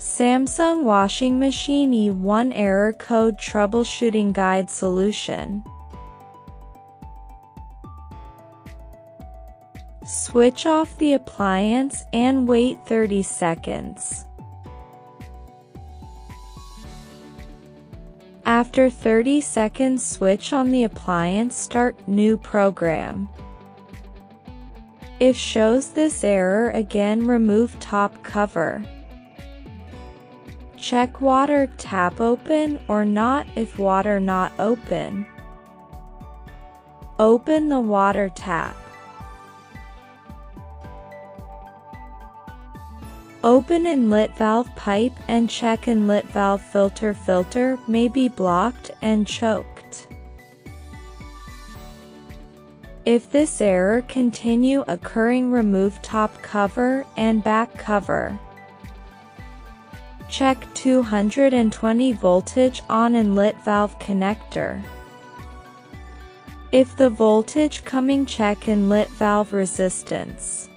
Samsung washing machine E1 error code troubleshooting guide solution. Switch off the appliance and wait 30 seconds. After 30 seconds, switch on the appliance, start new program. If shows this error again, remove top cover. Check water tap open or not. If water not open, open the water tap. Open inlet valve pipe and check inlet valve filter. Filter may be blocked and choked. If this error continue occurring, remove top cover and back cover. Check 220 voltage on inlet valve connector. If the voltage coming, check inlet valve resistance.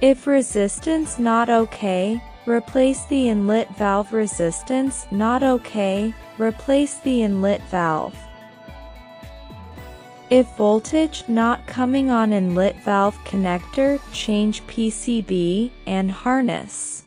If resistance not okay, replace the inlet valve. Resistance not okay, replace the inlet valve. If voltage not coming on inlet valve connector, change PCB and harness.